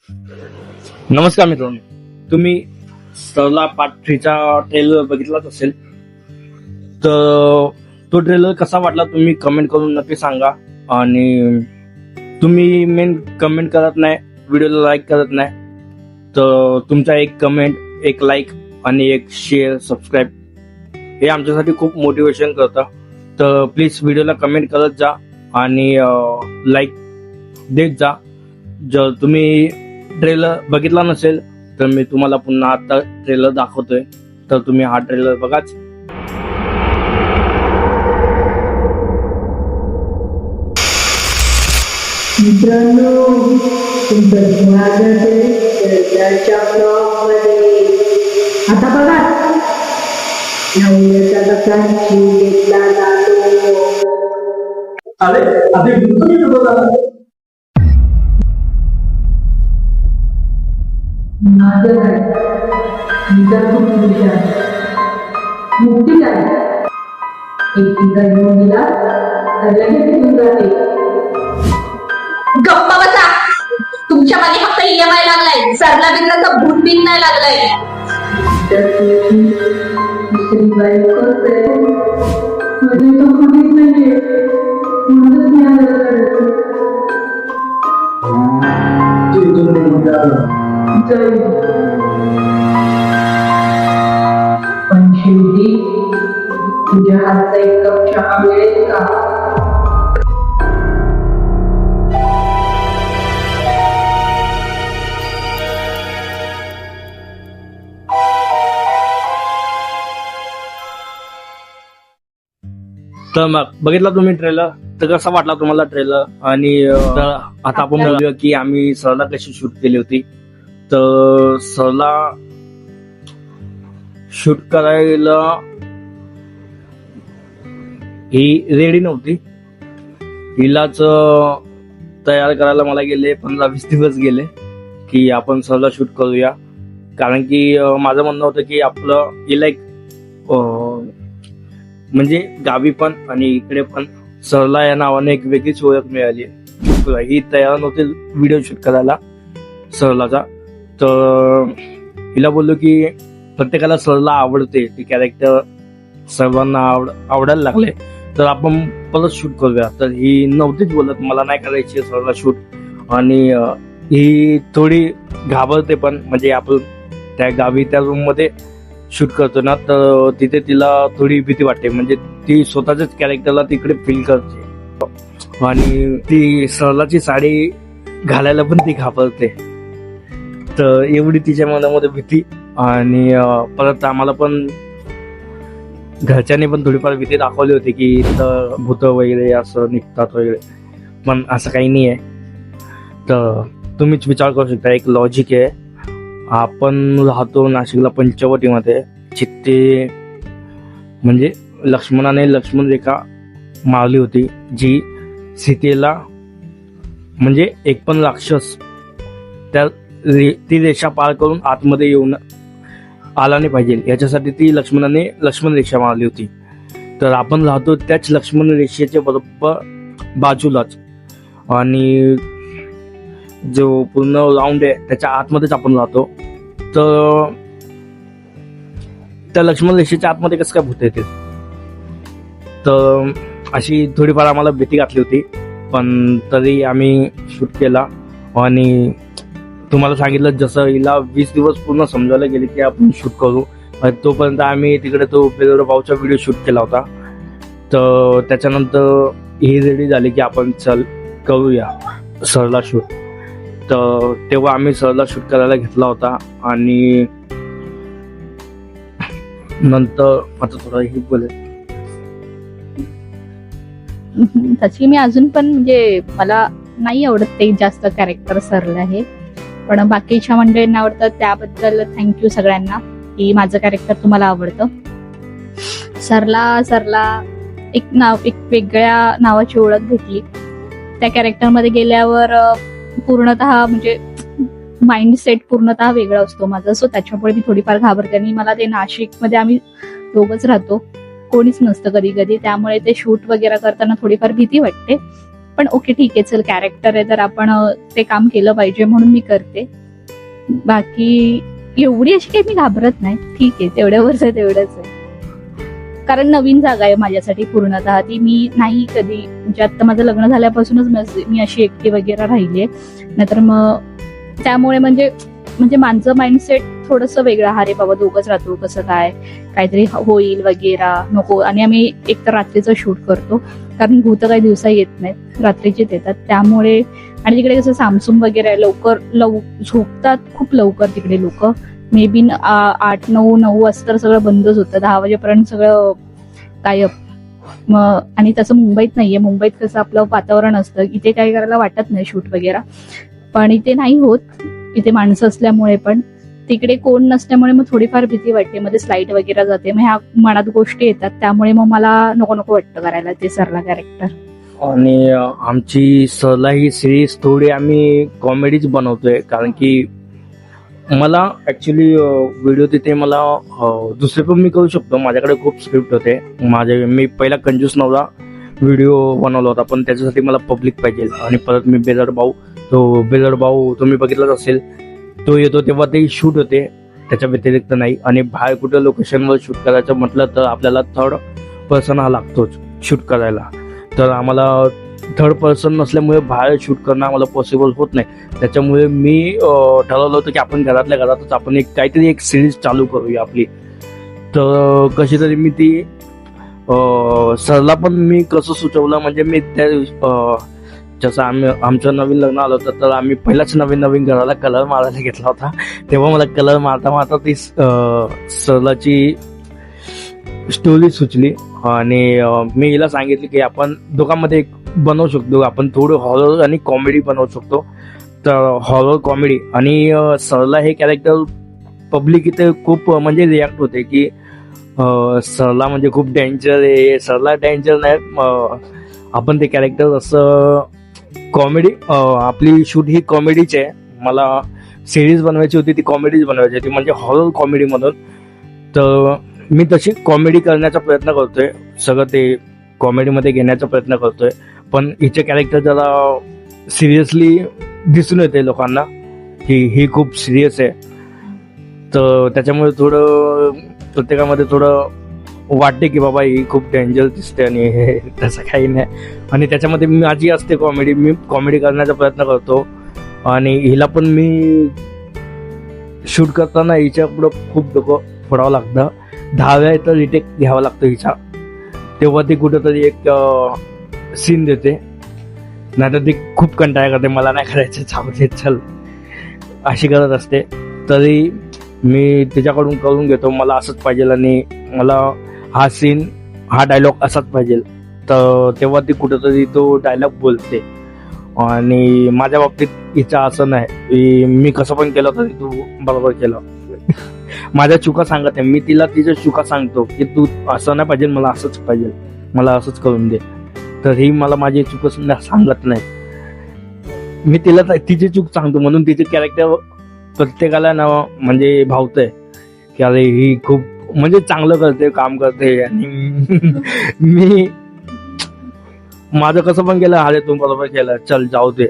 नमस्कार मित्रांनो, तुम्ही सरला पार्ट 3 चा ट्रेलर बघितलाच असेल. तर तो ट्रेलर कसा वाटला तुम्ही कमेंट करून नक्की सांगा. आणि तुम्ही मेन कमेंट करत नाही, व्हिडिओला लाईक करत नाही, तर तुमचा एक कमेंट, एक लाईक आणि एक शेअर, सबस्क्राईब हे आमच्यासाठी खूप मोटिवेशन करतं. तर प्लीज व्हिडिओला कमेंट करत जा आणि लाईक देत जा. जर तुम्ही ट्रेलर बघितला नसेल तर मी तुम्हाला पुन्हा आता ट्रेलर दाखवतोय, तर तुम्ही हा ट्रेलर बघाच. मित्रांनो, तुमचं स्वागत आहे सरदारच्या ब्लॉगमध्ये. आता बघा, नवऱ्याचा कसा जीव घेतला जातो. अरे अभी तुम्ही कुठं झाला? माझं काय, मी तर खूप खुश आहे. मुक्ती आहे. एक ठिकाण घेऊन दिला तर लगेच निघून जाते. गप्पा बसा. तुमच्या मागे फक्त EMI लागलाय, सरला बिरलाचा भूत बिन नाही लागलाय. तर तुझी दुसरी बायकोच आहे. माझी तो कुणीच नाहीये, म्हणूनच मी आला करतो. पण शेवटी तुझ्या हातचा एक कप चहा मिळेल का? तर मग बघितला तुम्ही ट्रेलर, तर कसा वाटला तुम्हाला ट्रेलर? आणि तर आता आपण बोलूया की आम्ही सरला कशी शूट केली होती. तर सरला शूट करायला ही रेडी नव्हती. हिलाच तयार करायला मला गेले 15-20 दिवस गेले की आपण सरला शूट करूया. कारण की माझं म्हणणं होतं की आपलं हिला एक म्हणजे गावी पण आणि इकडे पण सरला या नावाने एक वेगळीच ओळख मिळाली. ही तयार नव्हती व्हिडिओ शूट करायला सरलाचा. तर हिला बोललो की प्रत्येकाला सरला आवडते, ती कॅरेक्टर सर्वांना आवडायला लागले, तर आपण परत शूट करूया. तर ही नव्हतीच बोलत, मला नाही करायची सरला शूट. आणि ही थोडी घाबरते पण, म्हणजे आपण त्या गावी त्या रूम मध्ये शूट करतो ना, तर तिथे तिला थोडी भीती वाटते. म्हणजे ती स्वतःच्याच कॅरेक्टरला तिकडे फील करते आणि ती सरलाची साडी घालायला पण ती घाबरते. तर एवढी तिच्या मनामध्ये भीती. आणि परत आम्हाला पण घरच्यांनी पण थोडीफार भीती दाखवली होती की इथं भूत वगैरे असं निघतात वगैरे, पण असं काही नाही आहे. तर तुम्हीच विचार करू शकता, एक लॉजिक आहे. आपण राहतो नाशिकला पंचवटीमध्ये, जिथे म्हणजे लक्ष्मणाने लक्ष्मण रेखा मारली होती, जी सीतेला म्हणजे एक पण राक्षस ती रेषा पार करून आतमध्ये येऊन आला नाही पाहिजे, याच्यासाठी ती लक्ष्मणाने लक्ष्मण रेषा मारली होती. तर आपण राहतो त्याच लक्ष्मण रेषेच्या बरोबर बाजूलाच, आणि जो पूर्ण राऊंड आहे त्याच्या आतमध्येच आपण राहतो. तर त्या लक्ष्मण रेषेच्या आतमध्ये कसं काय भूत येते? तर अशी थोडीफार आम्हाला भीती घातली होती, पण तरी आम्ही शूट केला. आणि तुम्हाला सांगितलं, जसं हिला 20 दिवस पूर्ण समजायला गेले की आपण शूट करू, तोपर्यंत आम्ही तिकडे तो पेलोरा भाऊचा व्हिडिओ शूट केला होता. तर त्याच्यानंतर ही रेडी झाली की आपण चल करूया सरला शूट. तर तेव्हा आम्ही सरला शूट करायला घेतला होता. आणि नंतर आता थोडं हे बोलेल. तशी मी अजून पण म्हणजे मला नाही आवडत ते जास्त कॅरेक्टर सरला आहे, पण बाकीच्या मंडळींना आवडतं. त्याबद्दल थँक्यू सगळ्यांना की माझं कॅरेक्टर तुम्हाला आवडतं. सरला एक वेगळ्या नावाची ओळख भेटली. त्या कॅरेक्टरमध्ये गेल्यावर पूर्णतः म्हणजे माइंडसेट पूर्णतः वेगळा असतो माझा. सो त्याच्यामुळे मी थोडीफार घाबरते. आणि मला ते नाशिकमध्ये आम्ही दोघंच राहतो, कोणीच नसतं कधी कधी, त्यामुळे ते शूट वगैरे करताना थोडीफार भीती वाटते. पण ओके ठीक आहे, चल कॅरेक्टर आहे तर आपण ते काम केलं पाहिजे म्हणून मी करते. बाकी एवढी अशी काही मी घाबरत नाही, ठीक आहे तेवढ्यावरच आहे तेवढंच आहे. कारण नवीन जागा आहे माझ्यासाठी पूर्णतः, ती मी नाही कधी म्हणजे आता माझं लग्न झाल्यापासूनच मी अशी एकटी वगैरे राहिली आहे. नाहीतर मग त्यामुळे म्हणजे माझं माइंडसेट थोडंसं वेगळं, हा रे बाबा दोघंच राहतो कसं काय, काहीतरी होईल वगैरे नको. आणि आम्ही एक तर रात्रीचं शूट करतो कारण भूत काही दिवसा येत नाहीत, रात्रीचेच येतात. त्यामुळे आणि तिकडे कसं सामसूम वगैरे आहे, झोपतात खूप लवकर तिकडे लोक. मे बी 8-9 वाजता सगळं बंदच होतं, 10 वाजेपर्यंत सगळं गायब. मग आणि तसं मुंबईत नाहीये, मुंबईत कसं आपलं वातावरण असतं, इथे काही करायला वाटत नाही शूट वगैरे, पण इथे नाही होत. इथे माणसं असल्यामुळे, पण तिकडे कोण नसल्यामुळे मग थोडीफार भीती वाटते. मध्ये स्लाईट वगैरे जाते, मग ह्या मनात गोष्टी येतात, त्यामुळे मग मला नको वाटतं करायला ते सरला कॅरेक्टर. आणि आमची सरला ही सिरीज थोडी आम्ही कॉमेडीच बनवतोय, कारण की मला ऍक्च्युली व्हिडिओ तिथे मला दुसरे पण मी करू शकतो, माझ्याकडे खूप स्क्रिप्ट होते. मी पहिला कंजूस नवरा व्हिडिओ बनवला होता, पण त्याच्यासाठी मला पब्लिक पाहिजे. आणि परत मी बेलड भाऊ तुम्ही बघितलाच असेल, तो येतो तेव्हा ते शूट होते, त्याच्या व्यतिरिक्त नाही. आणि बाहेर कुठे लोकेशनवर शूट करायचं म्हटलं तर आपल्याला थर्ड पर्सन हा लागतोच शूट करायला. तर आम्हाला थर्ड पर्सन नसल्यामुळे बाहेर शूट करणं आम्हाला पॉसिबल होत नाही. त्याच्यामुळे मी ठरवलं होतं की आपण घरातल्या घरातच आपण काहीतरी एक सिरीज चालू करूया आपली. तर कशी तरी मी ती सरला पण मी कसं सुचवलं, म्हणजे मी त्या जसं आमचं नवीन लग्न आलं होतं, तर आम्ही पहिलाच नवीन घराला कलर मारायला घेतला होता. तेव्हा मला कलर मारता ती सरलाची स्टोरी सुचली. आणि मी हिला सांगितलं की आपण दोघांमध्ये एक बनवू शकतो, आपण थोडं हॉरर आणि कॉमेडी बनवू शकतो. तर हॉरर कॉमेडी आणि सरला हे कॅरेक्टर पब्लिक इथे खूप म्हणजे रिॲक्ट होते की सरला म्हणजे खूप डेंजर आहे. सरला डेंजर नाही, आपण ते कॅरेक्टर असं कॉमेडी, आपली शूट ही कॉमेडीची आहे. मला सिरीज बनवायची होती, ती कॉमेडीच बनवायची होती, म्हणजे हॉरर कॉमेडी म्हणून. तर मी तशी कॉमेडी करण्याचा प्रयत्न करतोय, सगळं ते कॉमेडीमध्ये घेण्याचा प्रयत्न करतोय. पण हिचे कॅरेक्टर जरा सिरियसली दिसून येते लोकांना की ही खूप सिरियस आहे. तर त्याच्यामुळे थोडं प्रत्येकामध्ये थोडं वाटते की बाबा ही खूप डेंजर दिसते, आणि तसं काही नाही. आणि त्याच्यामध्ये माझी असते कॉमेडी, मी कॉमेडी करण्याचा प्रयत्न करतो. आणि हिला पण मी शूट करताना हिच्या पुढं खूप डोकं फोडावं लागतं, 10 वेळा तर रिटेक घ्यावा लागतो हिचा, तेव्हा ती कुठंतरी एक सीन देते. नाहीतर ती खूप कंटाळा करते, मला नाही करायचं, चावते चल अशी करत असते. तरी मी तिच्याकडून करून घेतो, मला असंच पाहिजे आणि मला हा सीन, हा डायलॉग असाच पाहिजे. तर तेव्हा ती कुठंतरी तो डायलॉग बोलते. आणि माझ्या बाबतीत हिचं असं नाही की मी कसं पण केलं तरी तू बरोबर केलं. माझ्या चुका सांगत आहे, मी तिला तिच्या चुका सांगतो की तू असं नाही पाहिजे, मला असंच पाहिजे, मला असंच करून दे. तर ही मला माझी चूक सांगत नाही, मी तिला तिची चूक सांगतो. म्हणून तिचे कॅरेक्टर प्रत्येकाला ना म्हणजे भावतंय की अरे ही खूप म्हणजे चांगलं करते, काम करते. आणि मी माझं कसं पण केलं, अरे तू बरोबर केलं, चल जाऊ दे,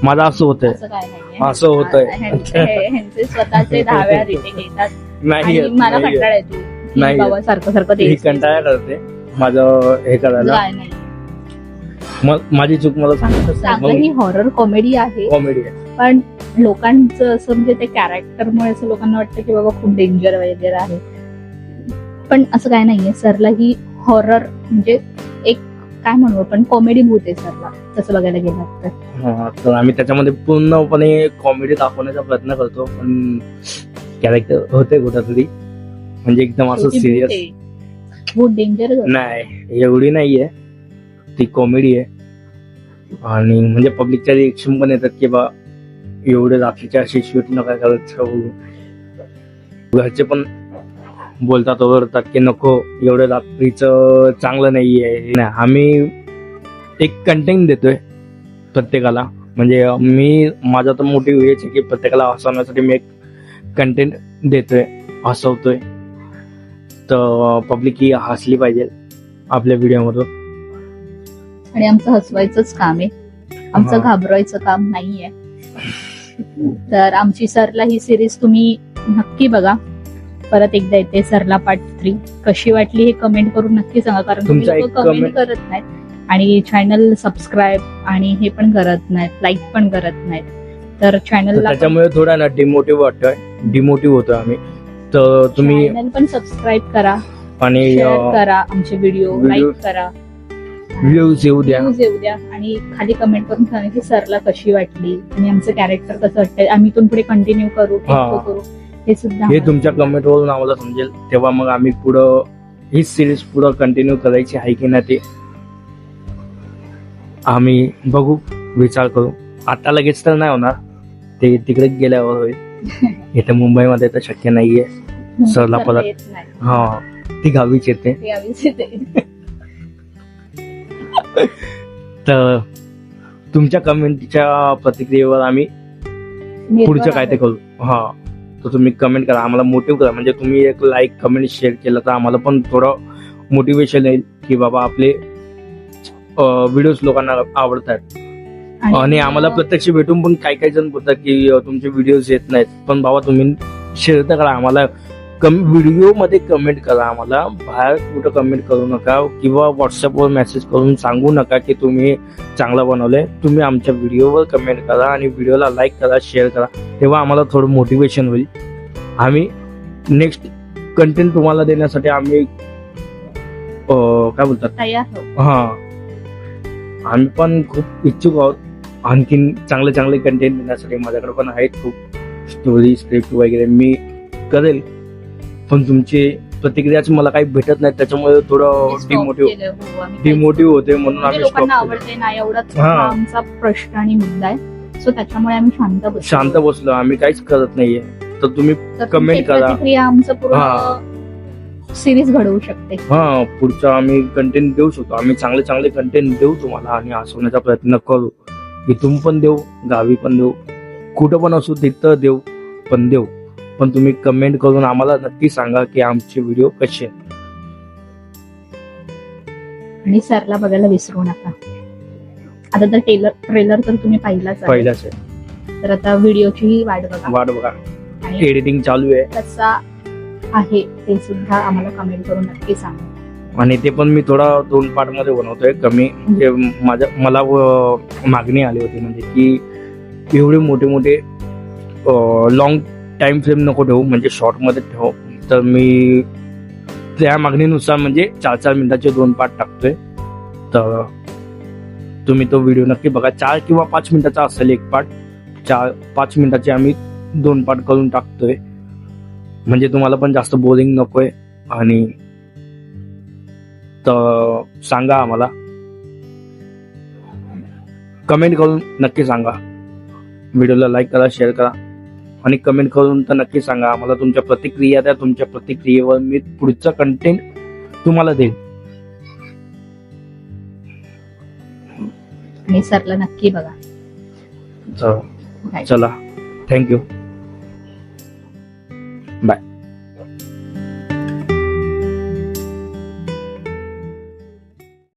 माझं असं होतंय, असं काय नाहीये, असं होतंय. ह्यांचे स्वतःचे 10 वेळा रिटेक येतात. नाही आणि मला कंटाळा येतो नाही, बाबा सारखं ही कंटाळा करते माझं हे करायला. काय नाही, माझी चूक मला चांगलं सांगत ही हॉरर कॉमेडी आहे. कॉमेडी आहे. पण लोकांचं असं म्हणजे ते कॅरेक्टरमुळे असं लोकांना वाटतं की बाबा खूप डेंजर वगैरे आहे, पण असं काय नाहीये. सरला ही हॉरर म्हणजे एक काय म्हणू आपण कॉमेडी भूत आहे सरला, तसं बघायला गेलं तर. तर आम्ही त्याच्यामध्ये पूर्णपणे कॉमेडी दाखवण्याचा प्रयत्न करतो, पण कॅरेक्टर होते कुठंतरी म्हणजे एकदम असं सिरियस भूत डेंजर नाही, एवढी नाहीये, ती कॉमेडी आहे. आणि म्हणजे पब्लिकच्या रिएक्शन पण येतात की बा एवढे रात्रीच्या अशी शूट नका करत, घरचे पण बोलतात ओरडतात की नको एवढं रात्रीचं चांगलं नाहीये. नाही, आम्ही एक कंटेंट देतोय प्रत्येकाला, म्हणजे मी माझा तर मोटिव्ह हेच आहे की प्रत्येकाला हसवण्यासाठी मी एक कंटेंट देतोय, हसवतोय. तर पब्लिक ही हसली पाहिजे आपल्या व्हिडिओमधून. आणि आमचं हसवायचंच काम आहे. आमचं हा. घाबरायचं काम नाहीये. तर आमची सरला ही सिरीज तुम्ही नक्की बघा. परत एकदा येते सरला पार्ट 3. कशी वाटली हे कमेंट करून नक्की सांगा, कारण तुम्ही तुमचा लोक एक कमेंट comment- करत नाहीत आणि चॅनल सबस्क्राईब आणि हे पण करत नाहीत, लाईक पण करत नाहीत. तर तर चॅनलला त्याच्यामुळे थोडा ना डिमोटिव्ह वाटतोय, डिमोटिव्ह होतो आम्ही. तर तुम्ही चॅनल पण सबस्क्राईब करा, आणि शेअर करा आमचे व्हिडिओ, video- लाईक करा, व्ह्यूज येऊ द्या. व्ह्यूज येऊ द्या आणि खाली कमेंट करून सांगा की सरला कशी वाटली आणि आमचं कॅरेक्टर कसं वाटतंय, आम्ही इथून पुढे कंटिन्यू करू, हा. करू, हे सुद्धा हे आम्हाला तुमच्या कमेंट वरून आम्हाला समजेल, तेव्हा मग आम्ही पुढं ही सिरीज पुढं कंटिन्यू करायची आहे की नाही ते आम्ही बघू, विचार करू. आता लगेच तर नाही होणार, ते तिकडे गेल्यावर होईल. इथे मुंबईमध्ये तर शक्य नाहीये. सरला परत- येत नाही. हा, ती गावीच येते. ते आम्हीच येते. तर तुमच्या कमेंटच्या प्रतिक्रियेवर आम्ही पुढचं काय ते करू. हा, तर तुम्ही कमेंट करा, आम्हाला मोटिव्ह करा. म्हणजे तुम्ही एक लाईक कमेंट शेअर केलं तर आम्हाला पण थोडं मोटिवेशन येईल की बाबा आपले व्हिडिओज लोकांना आवडतात. आणि आम्हाला प्रत्यक्ष भेटून पण काही काही जण बोलतात की तुमचे व्हिडिओज येत नाहीत, पण बाबा तुम्ही शेअर तर करा आम्हाला. व्हिडिओ मध्ये कमेंट करा, आम्हाला बाहेर कुठं कमेंट करू नका किंवा व्हॉट्सअपवर मेसेज करून सांगू नका की तुम्ही चांगला बनवलंय. तुम्ही आमच्या व्हिडिओवर कमेंट करा आणि व्हिडिओला लाईक करा, शेअर करा, तेव्हा आम्हाला थोडं मोटिवेशन होईल. आम्ही नेक्स्ट कंटेंट तुम्हाला देण्यासाठी आम्ही काय बोलतात, तयार हो. हा, आम्ही पण खूप इच्छुक आहोत आणखीन चांगले चांगले कंटेंट देण्यासाठी. माझ्याकडे पण आहेत खूप स्टोरी, स्क्रिप्ट वगैरे, मी करेल. पण तुमची प्रतिक्रियाच मला काही भेटत नाही, त्याच्यामुळे थोडं Stop डिमोटिव्ह केलं, हो, आम्ही डिमोटिव्ह होते, म्हणून म्हणजे आम्ही स्टॉप लोकांना केलं. आवडते नाही आवडत हा. हा आमचा प्रश्न आणि मुद्दा आहे. सो त्याच्यामुळे आम्ही शांत बसलो. शांत बसलो, आम्ही काहीच करत नाहीये. तर तुम्ही तर comment तुमची करा. प्रतिक्रिया आमचं हा. पूर्ण सिरीज घडवू शकते. हा, पुढचा आम्ही कंटेंट देऊ शकतो. आम्ही चांगले चांगले कंटेंट देऊ तुम्हाला आणि हसवण्याचा प्रयत्न करू. इथून पण देऊ, गावी पण देऊ, कुठं पण असू तिथं देऊ, पण देऊ. पण तुम्ही कमेंट करून आम्हाला नक्की सांगा की आमचे व्हिडिओ कसे आहेत. आणि सरला बघायला विसरू नका. आता तर ट्रेलर तर तुम्ही पाहिलाच आहे. पहिलाच आहे, तर आता व्हिडिओची वाट बघा वाट बघा. आणि एडिटिंग चालू आहे कसा आहे ते सुद्धा आम्हाला कमेंट करून नक्की सांगा. आणि ते पण मी थोडा 2 पार्ट मध्ये बनवतोय. कमी म्हणजे मला मागणी आली होती, म्हणजे की एवढे मोठे मोठे लॉंग टाइम फ्रेम नको ठेवू, म्हणजे शॉर्ट मध्ये ठेव. तर मी त्या मागणीनुसार म्हणजे 4-4 मिनिटाचे 2 पार्ट टाकतोय. तर तुम्ही तो व्हिडिओ नक्की बघा. 4 किंवा 5 मिनिटाचा असेल एक पार्ट. 4-5 मिनिटाचे आम्ही 2 पार्ट करून टाकतोय, म्हणजे तुम्हाला पण जास्त बोरिंग नकोय. आणि तर सांगा आम्हाला, कमेंट करून नक्की सांगा. व्हिडिओला लाईक करा, शेअर करा आणि कमेंट करून तर नक्की सांगा आम्हाला तुमच्या प्रतिक्रिया द्या. तुमच्या प्रतिक्रियेवर मी पुढचा कंटेंट तुम्हाला देईन. आणि सरला नक्की बघा. चला, थँक्यू.